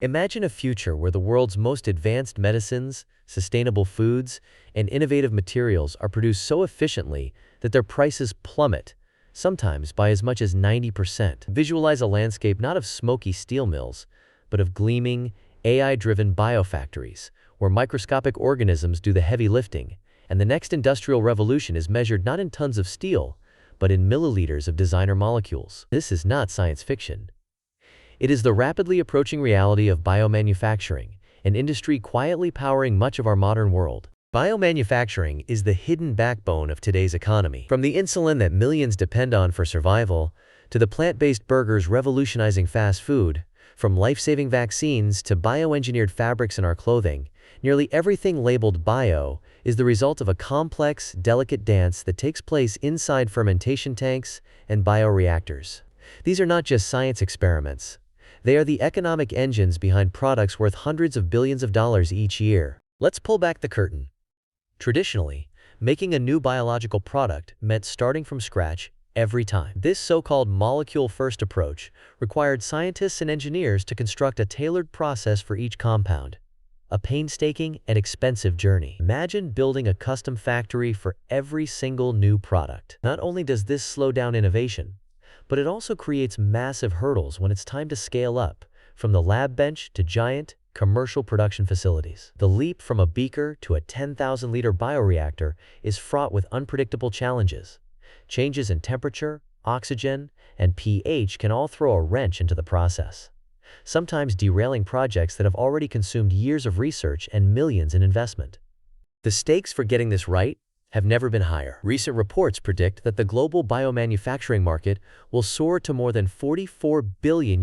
Imagine a future where the world's most advanced medicines, sustainable foods, and innovative materials are produced so efficiently that their prices plummet, sometimes by as much as 90%. Visualize a landscape not of smoky steel mills, but of gleaming, AI-driven biofactories, where microscopic organisms do the heavy lifting, and the next industrial revolution is measured not in tons of steel, but in milliliters of designer molecules. This is not science fiction. It is the rapidly approaching reality of biomanufacturing, an industry quietly powering much of our modern world. Biomanufacturing is the hidden backbone of today's economy. From the insulin that millions depend on for survival, to the plant-based burgers revolutionizing fast food, from life-saving vaccines to bioengineered fabrics in our clothing, nearly everything labeled bio is the result of a complex, delicate dance that takes place inside fermentation tanks and bioreactors. These are not just science experiments. They are the economic engines behind products worth hundreds of billions of dollars each year. Let's pull back the curtain. Traditionally, making a new biological product meant starting from scratch every time. This so-called molecule-first approach required scientists and engineers to construct a tailored process for each compound, a painstaking and expensive journey. Imagine building a custom factory for every single new product. Not only does this slow down innovation, but it also creates massive hurdles when it's time to scale up, from the lab bench to giant, commercial production facilities. The leap from a beaker to a 10,000-liter bioreactor is fraught with unpredictable challenges. Changes in temperature, oxygen, and pH can all throw a wrench into the process, sometimes derailing projects that have already consumed years of research and millions in investment. The stakes for getting this right have never been higher. Recent reports predict that the global biomanufacturing market will soar to more than $44 billion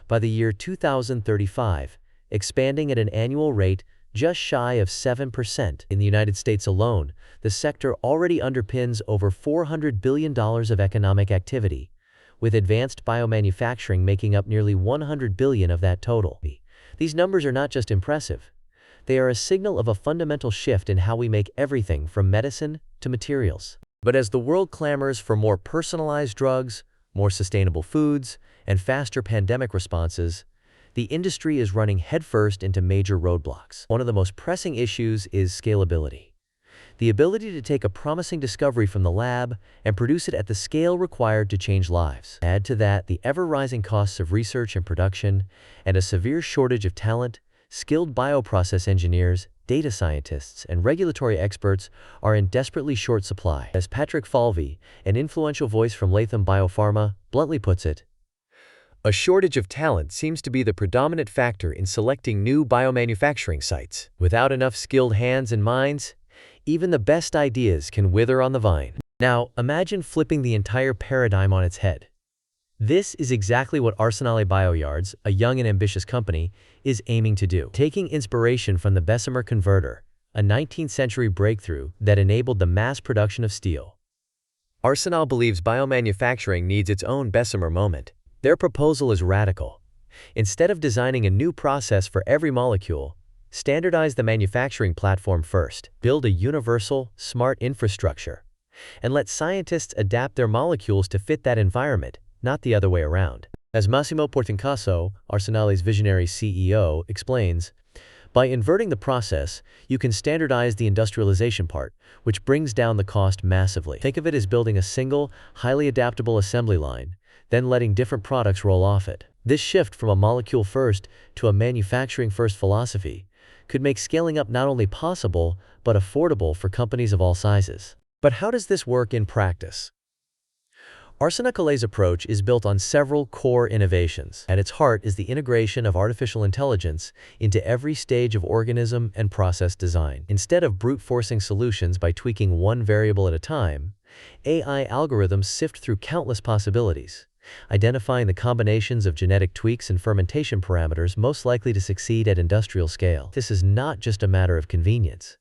by the year 2035, expanding at an annual rate just shy of 7%. In the United States alone, the sector already underpins over $400 billion of economic activity, with advanced biomanufacturing making up nearly $100 billion of that total. These numbers are not just impressive. They are a signal of a fundamental shift in how we make everything from medicine to materials. But as the world clamors for more personalized drugs, more sustainable foods, and faster pandemic responses, the industry is running headfirst into major roadblocks. One of the most pressing issues is scalability. The ability to take a promising discovery from the lab and produce it at the scale required to change lives. Add to that the ever-rising costs of research and production, and a severe shortage of talent. Skilled bioprocess engineers, data scientists, and regulatory experts are in desperately short supply. As Patrick Falvey, an influential voice from Latham Biopharma, bluntly puts it, a shortage of talent seems to be the predominant factor in selecting new biomanufacturing sites. Without enough skilled hands and minds, even the best ideas can wither on the vine. Now, imagine flipping the entire paradigm on its head. This is exactly what Arsenale Bioyards, a young and ambitious company, is aiming to do. Taking inspiration from the Bessemer converter, a 19th-century breakthrough that enabled the mass production of steel, Arsenale believes biomanufacturing needs its own Bessemer moment. Their proposal is radical. Instead of designing a new process for every molecule, standardize the manufacturing platform first, build a universal, smart infrastructure, and let scientists adapt their molecules to fit that environment, not the other way around. As Massimo Portincaso, Arsenale's visionary CEO, explains, by inverting the process, you can standardize the industrialization part, which brings down the cost massively. Think of it as building a single, highly adaptable assembly line, then letting different products roll off it. This shift from a molecule-first to a manufacturing-first philosophy could make scaling up not only possible, but affordable for companies of all sizes. But how does this work in practice? Arsenale's approach is built on several core innovations. At its heart is the integration of artificial intelligence into every stage of organism and process design. Instead of brute-forcing solutions by tweaking one variable at a time, AI algorithms sift through countless possibilities, identifying the combinations of genetic tweaks and fermentation parameters most likely to succeed at industrial scale. This is not just a matter of convenience.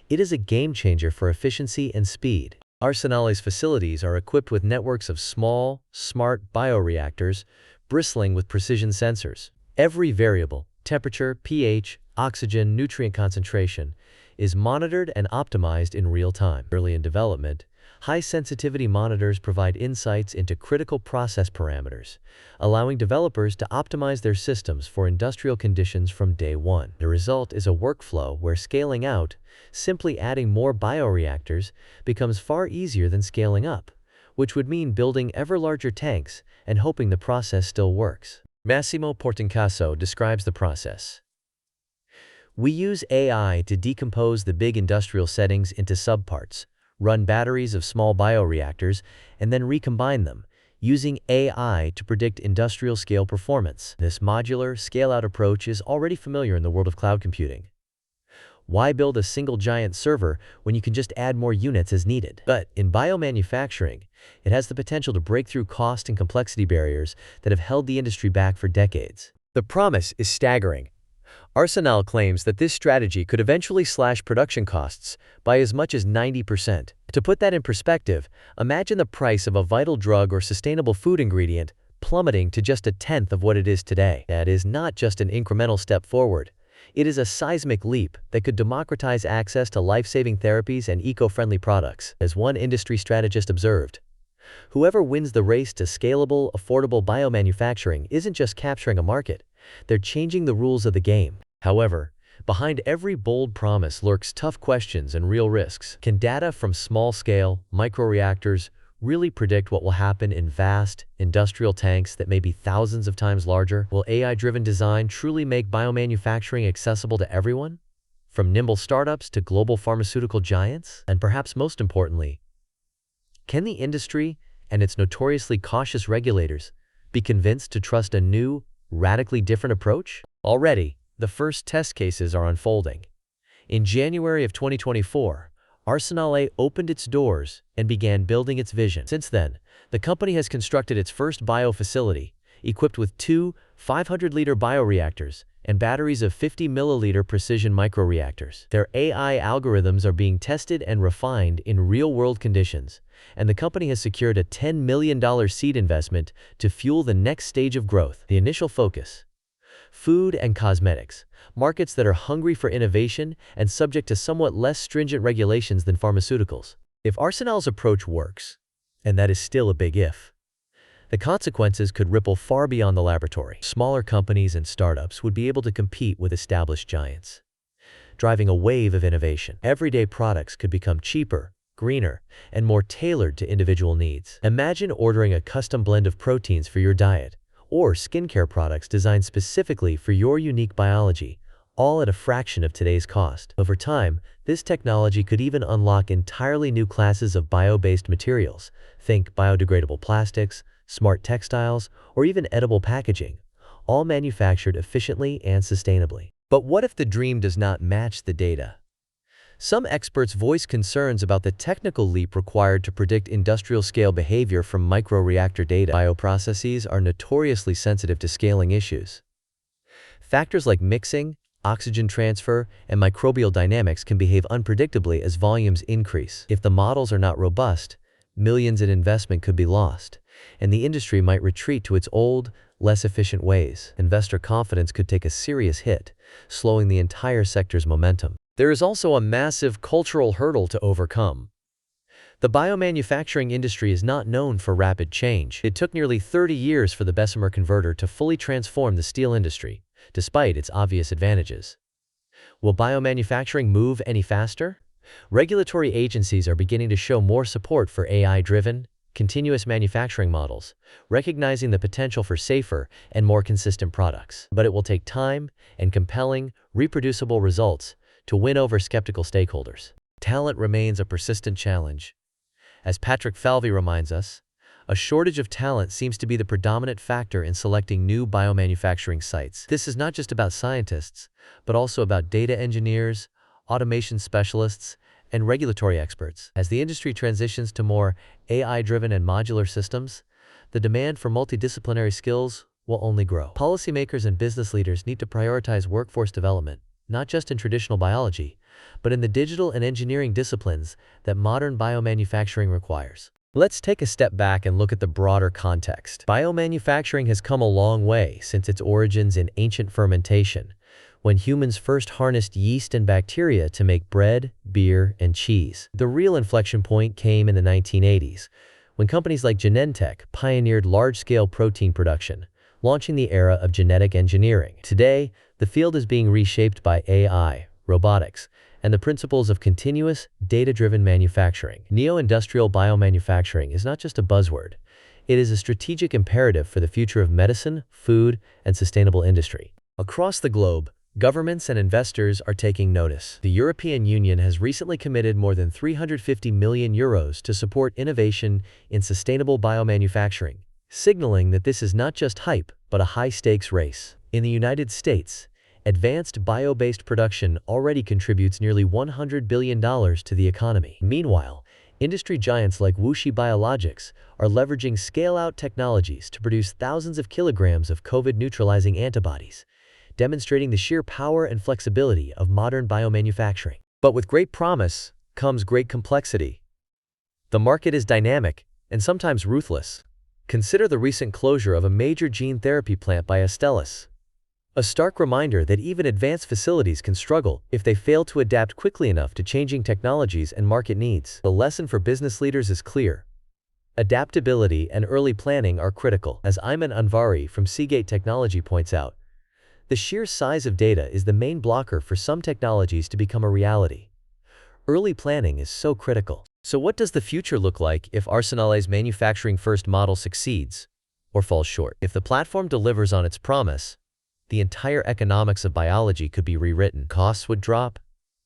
It is a game-changer for efficiency and speed. Arsenale's facilities are equipped with networks of small, smart bioreactors bristling with precision sensors. Every variable, temperature, pH, oxygen, nutrient concentration, is monitored and optimized in real time. Early in development, High-sensitivity monitors provide insights into critical process parameters, allowing developers to optimize their systems for industrial conditions from day one. The result is a workflow where scaling out, simply adding more bioreactors, becomes far easier than scaling up, which would mean building ever larger tanks and hoping the process still works. Massimo Portincaso describes the process. We use AI to decompose the big industrial settings into subparts, run batteries of small bioreactors, and then recombine them, using AI to predict industrial-scale performance. This modular, scale-out approach is already familiar in the world of cloud computing. Why build a single giant server when you can just add more units as needed? But in biomanufacturing, it has the potential to break through cost and complexity barriers that have held the industry back for decades. The promise is staggering. Arsenale claims that this strategy could eventually slash production costs by as much as 90%. To put that in perspective, imagine the price of a vital drug or sustainable food ingredient plummeting to just a tenth of what it is today. That is not just an incremental step forward. It is a seismic leap that could democratize access to life-saving therapies and eco-friendly products. As one industry strategist observed, whoever wins the race to scalable, affordable biomanufacturing isn't just capturing a market, they're changing the rules of the game. However, behind every bold promise lurks tough questions and real risks. Can data from small-scale, microreactors really predict what will happen in vast, industrial tanks that may be thousands of times larger? Will AI-driven design truly make biomanufacturing accessible to everyone, from nimble startups to global pharmaceutical giants? And perhaps most importantly, can the industry and its notoriously cautious regulators be convinced to trust a new, radically different approach? Already, the first test cases are unfolding. In January of 2024, Arsenale opened its doors and began building its vision. Since then, the company has constructed its first bio facility, equipped with two 500-liter bioreactors and batteries of 50-milliliter precision microreactors. Their AI algorithms are being tested and refined in real-world conditions, and the company has secured a $10 million seed investment to fuel the next stage of growth. The initial focus: food and cosmetics, markets that are hungry for innovation and subject to somewhat less stringent regulations than pharmaceuticals. If Arsenale's approach works, and that is still a big if, the consequences could ripple far beyond the laboratory. Smaller companies and startups would be able to compete with established giants, driving a wave of innovation. Everyday products could become cheaper, greener, and more tailored to individual needs. Imagine ordering a custom blend of proteins for your diet, or skincare products designed specifically for your unique biology, all at a fraction of today's cost. Over time, this technology could even unlock entirely new classes of bio-based materials. Think biodegradable plastics, smart textiles, or even edible packaging, all manufactured efficiently and sustainably. But what if the dream does not match the data? Some experts voice concerns about the technical leap required to predict industrial-scale behavior from microreactor data. Bioprocesses are notoriously sensitive to scaling issues. Factors like mixing, oxygen transfer, and microbial dynamics can behave unpredictably as volumes increase. If the models are not robust, millions in investment could be lost, and the industry might retreat to its old, less efficient ways. Investor confidence could take a serious hit, slowing the entire sector's momentum. There is also a massive cultural hurdle to overcome. The biomanufacturing industry is not known for rapid change. It took nearly 30 years for the Bessemer converter to fully transform the steel industry, despite its obvious advantages. Will biomanufacturing move any faster? Regulatory agencies are beginning to show more support for AI-driven, continuous manufacturing models, recognizing the potential for safer and more consistent products. But it will take time and compelling, reproducible results to win over skeptical stakeholders. Talent remains a persistent challenge. As Patrick Falvey reminds us, a shortage of talent seems to be the predominant factor in selecting new biomanufacturing sites. This is not just about scientists, but also about data engineers, automation specialists, and regulatory experts. As the industry transitions to more AI-driven and modular systems, the demand for multidisciplinary skills will only grow. Policymakers and business leaders need to prioritize workforce development, not just in traditional biology, but in the digital and engineering disciplines that modern biomanufacturing requires. Let's take a step back and look at the broader context. Biomanufacturing has come a long way since its origins in ancient fermentation, when humans first harnessed yeast and bacteria to make bread, beer, and cheese. The real inflection point came in the 1980s, when companies like Genentech pioneered large-scale protein production, launching the era of genetic engineering. Today, the field is being reshaped by AI, robotics, and the principles of continuous, data-driven manufacturing. Neo-industrial biomanufacturing is not just a buzzword. It is a strategic imperative for the future of medicine, food, and sustainable industry. Across the globe, governments and investors are taking notice. The European Union has recently committed more than €350 million to support innovation in sustainable biomanufacturing, signaling that this is not just hype, but a high-stakes race. In the United States, advanced bio-based production already contributes nearly $100 billion to the economy. Meanwhile, industry giants like WuXi Biologics are leveraging scale-out technologies to produce thousands of kilograms of COVID-neutralizing antibodies, demonstrating the sheer power and flexibility of modern biomanufacturing. But with great promise comes great complexity. The market is dynamic and sometimes ruthless. Consider the recent closure of a major gene therapy plant by Astellas. A stark reminder that even advanced facilities can struggle if they fail to adapt quickly enough to changing technologies and market needs. The lesson for business leaders is clear. Adaptability and early planning are critical. As Ayman Anvari from Seagate Technology points out, the sheer size of data is the main blocker for some technologies to become a reality. Early planning is so critical. So what does the future look like if Arsenale's manufacturing first model succeeds or falls short? If the platform delivers on its promise, the entire economics of biology could be rewritten. Costs would drop,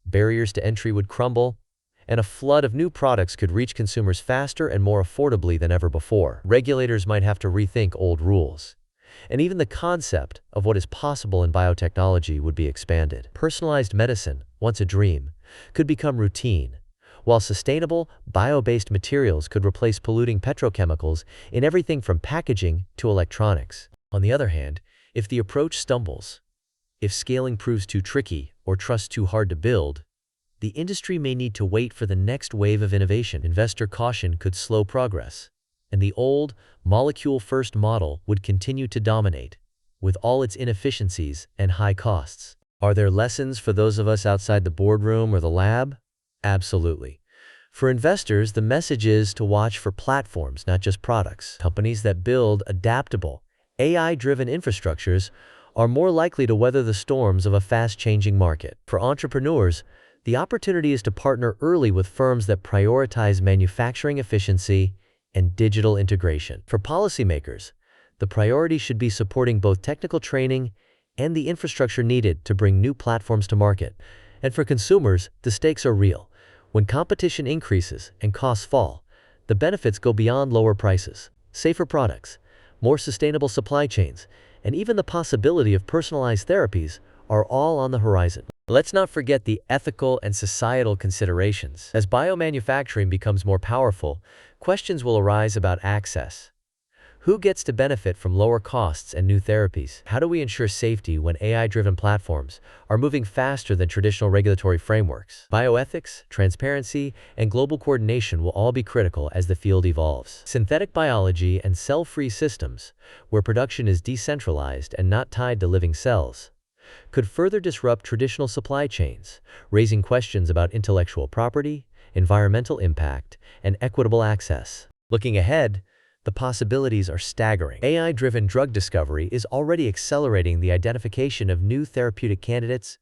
barriers to entry would crumble, and a flood of new products could reach consumers faster and more affordably than ever before. Regulators might have to rethink old rules, and even the concept of what is possible in biotechnology would be expanded. Personalized medicine, once a dream, could become routine, while sustainable, bio-based materials could replace polluting petrochemicals in everything from packaging to electronics. On the other hand, if the approach stumbles, if scaling proves too tricky or trust too hard to build, the industry may need to wait for the next wave of innovation. Investor caution could slow progress, and the old, molecule-first model would continue to dominate, with all its inefficiencies and high costs. Are there lessons for those of us outside the boardroom or the lab? Absolutely. For investors, the message is to watch for platforms, not just products. Companies that build adaptable, AI-driven infrastructures are more likely to weather the storms of a fast-changing market. For entrepreneurs, the opportunity is to partner early with firms that prioritize manufacturing efficiency and digital integration. For policymakers, the priority should be supporting both technical training and the infrastructure needed to bring new platforms to market. And for consumers, the stakes are real. When competition increases and costs fall, the benefits go beyond lower prices, safer products, more sustainable supply chains, and even the possibility of personalized therapies are all on the horizon. Let's not forget the ethical and societal considerations. As biomanufacturing becomes more powerful, questions will arise about access. Who gets to benefit from lower costs and new therapies? How do we ensure safety when AI-driven platforms are moving faster than traditional regulatory frameworks? Bioethics, transparency, and global coordination will all be critical as the field evolves. Synthetic biology and cell-free systems, where production is decentralized and not tied to living cells, could further disrupt traditional supply chains, raising questions about intellectual property, environmental impact, and equitable access. Looking ahead, the possibilities are staggering. AI-driven drug discovery is already accelerating the identification of new therapeutic candidates,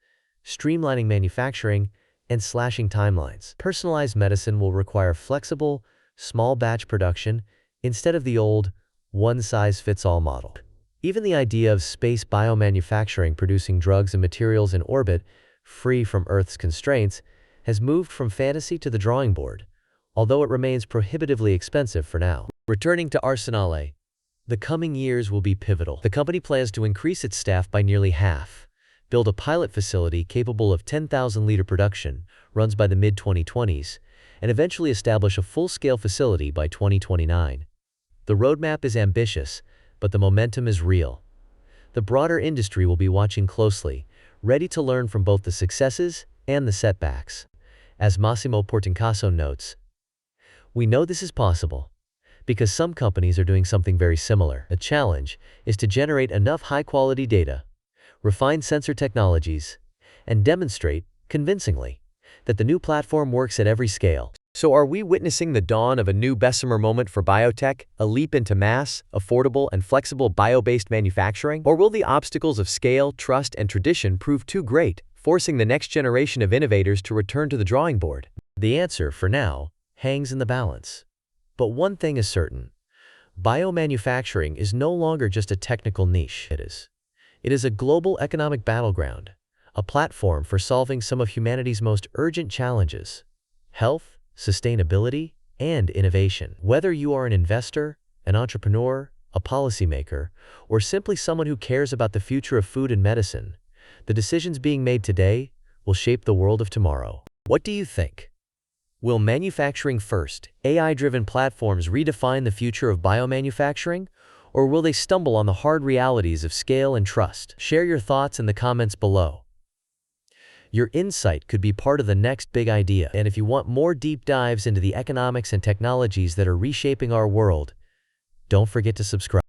streamlining manufacturing, and slashing timelines. Personalized medicine will require flexible, small-batch production instead of the old, one-size-fits-all model. Even the idea of space biomanufacturing producing drugs and materials in orbit, free from Earth's constraints, has moved from fantasy to the drawing board, although it remains prohibitively expensive for now. Returning to Arsenale, the coming years will be pivotal. The company plans to increase its staff by nearly half, build a pilot facility capable of 10,000-liter production, runs by the mid-2020s, and eventually establish a full-scale facility by 2029. The roadmap is ambitious, but the momentum is real. The broader industry will be watching closely, ready to learn from both the successes and the setbacks. As Massimo Portincaso notes, "We know this is possible because some companies are doing something very similar. The challenge is to generate enough high-quality data, refine sensor technologies, and demonstrate, convincingly, that the new platform works at every scale. So are we witnessing the dawn of a new Bessemer moment for biotech, a leap into mass, affordable, and flexible bio-based manufacturing? Or will the obstacles of scale, trust, and tradition prove too great, forcing the next generation of innovators to return to the drawing board? The answer, for now, hangs in the balance. But one thing is certain. Biomanufacturing is no longer just a technical niche. It is a global economic battleground, a platform for solving some of humanity's most urgent challenges: health, sustainability, and innovation. Whether you are an investor, an entrepreneur, a policymaker, or simply someone who cares about the future of food and medicine, the decisions being made today will shape the world of tomorrow. What do you think? Will manufacturing-first, AI-driven platforms redefine the future of biomanufacturing, or will they stumble on the hard realities of scale and trust? Share your thoughts in the comments below. Your insight could be part of the next big idea. And if you want more deep dives into the economics and technologies that are reshaping our world, don't forget to subscribe.